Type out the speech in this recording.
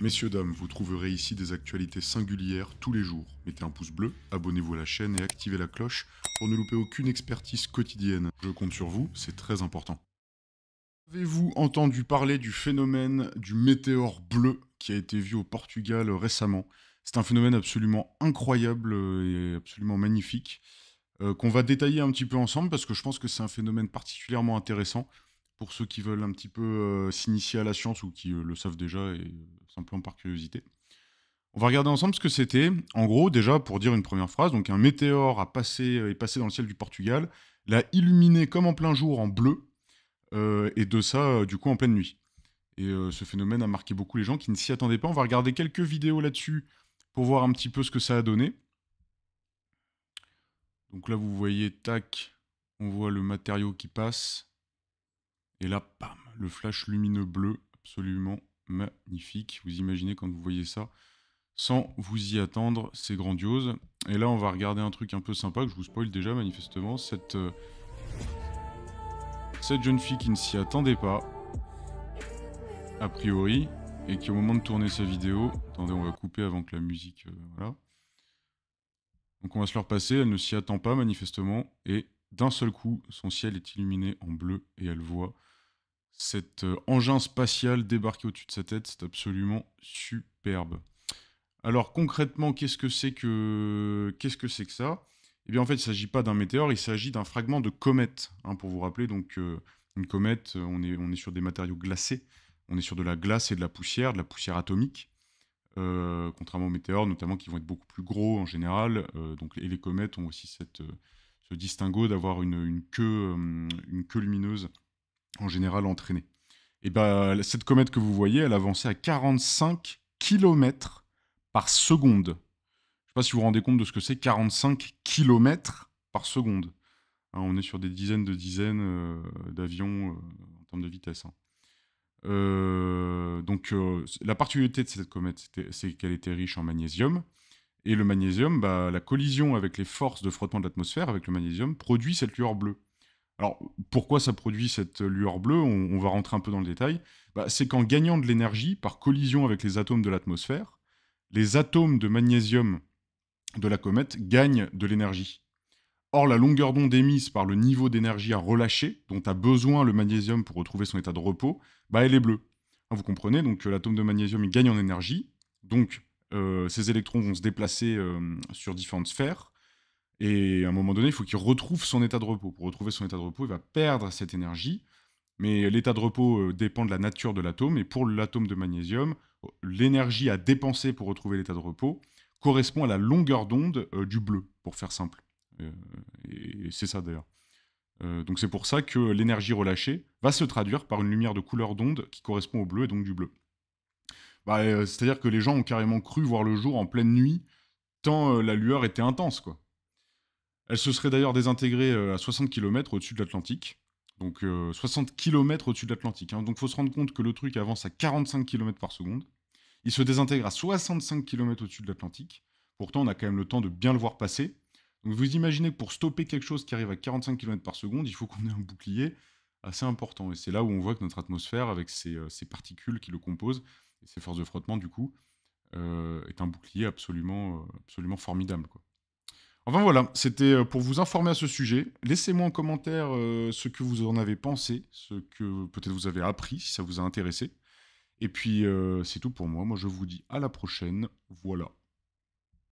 Messieurs, dames, vous trouverez ici des actualités singulières tous les jours. Mettez un pouce bleu, abonnez-vous à la chaîne et activez la cloche pour ne louper aucune expertise quotidienne. Je compte sur vous, c'est très important. Avez-vous entendu parler du phénomène du météore bleu qui a été vu au Portugal récemment? C'est un phénomène absolument incroyable et absolument magnifique qu'on va détailler un petit peu ensemble parce que je pense que c'est un phénomène particulièrement intéressant pour ceux qui veulent un petit peu s'initier à la science ou qui le savent déjà et simplement par curiosité. On va regarder ensemble ce que c'était. En gros, déjà, pour dire une première phrase, donc un météore est passé dans le ciel du Portugal, l'a illuminé comme en plein jour en bleu, et de ça, du coup, en pleine nuit. Et ce phénomène a marqué beaucoup les gens qui ne s'y attendaient pas. On va regarder quelques vidéos là-dessus pour voir un petit peu ce que ça a donné. Donc là, vous voyez, tac, on voit le matériau qui passe. Et là, bam, le flash lumineux bleu, absolument magnifique. Vous imaginez quand vous voyez ça, sans vous y attendre, c'est grandiose. Et là, on va regarder un truc un peu sympa que je vous spoil déjà manifestement. Cette jeune fille qui ne s'y attendait pas, a priori, et qui au moment de tourner sa vidéo... Attendez, on va couper avant que la musique... voilà. Donc on va se le repasser, elle ne s'y attend pas manifestement, et d'un seul coup, son ciel est illuminé en bleu, et elle voit cet engin spatial débarquer au-dessus de sa tête. C'est absolument superbe. Alors concrètement, qu'est-ce que c'est que ça? Eh bien en fait, il ne s'agit pas d'un météore, il s'agit d'un fragment de comète. Hein, pour vous rappeler, donc une comète, on est sur des matériaux glacés, on est sur de la glace et de la poussière atomique. Contrairement aux météores, notamment qui vont être beaucoup plus gros en général. Et les comètes ont aussi ce distinguo d'avoir une queue lumineuse en général entraînée. Et bah, cette comète que vous voyez, elle avançait à 45 km par seconde. Je ne sais pas si vous vous rendez compte de ce que c'est, 45 km par seconde. Hein, on est sur des dizaines d'avions en termes de vitesse. Hein. La particularité de cette comète, c'est qu'elle était riche en magnésium. Et le magnésium, bah, la collision avec les forces de frottement de l'atmosphère, avec le magnésium, produit cette lueur bleue. Alors, pourquoi ça produit cette lueur bleue? On va rentrer un peu dans le détail. Bah, c'est qu'en gagnant de l'énergie par collision avec les atomes de l'atmosphère, les atomes de magnésium de la comète gagnent de l'énergie. Or, la longueur d'onde émise par le niveau d'énergie à relâcher, dont a besoin le magnésium pour retrouver son état de repos, bah, elle est bleue. Hein, vous comprenez? Donc, l'atome de magnésium, il gagne en énergie. Donc, ces électrons vont se déplacer sur différentes sphères. Et à un moment donné, il faut qu'il retrouve son état de repos. Pour retrouver son état de repos, il va perdre cette énergie. Mais l'état de repos dépend de la nature de l'atome. Et pour l'atome de magnésium, l'énergie à dépenser pour retrouver l'état de repos correspond à la longueur d'onde du bleu, pour faire simple. Et c'est ça d'ailleurs. Donc c'est pour ça que l'énergie relâchée va se traduire par une lumière de couleur d'onde qui correspond au bleu et donc du bleu. Bah, c'est-à-dire que les gens ont carrément cru voir le jour en pleine nuit, tant la lueur était intense, quoi. Elle se serait d'ailleurs désintégrée à 60 km au-dessus de l'Atlantique. Donc 60 km au-dessus de l'Atlantique. Hein. Donc il faut se rendre compte que le truc avance à 45 km par seconde. Il se désintègre à 65 km au-dessus de l'Atlantique. Pourtant, on a quand même le temps de bien le voir passer. Donc vous imaginez que pour stopper quelque chose qui arrive à 45 km par seconde, il faut qu'on ait un bouclier assez important. Et c'est là où on voit que notre atmosphère, avec ses particules qui le composent, et ses forces de frottement du coup, est un bouclier absolument formidable, quoi. Enfin voilà, c'était pour vous informer à ce sujet. Laissez-moi en commentaire ce que vous en avez pensé, ce que peut-être vous avez appris, si ça vous a intéressé. Et puis c'est tout pour moi. Moi je vous dis à la prochaine. Voilà.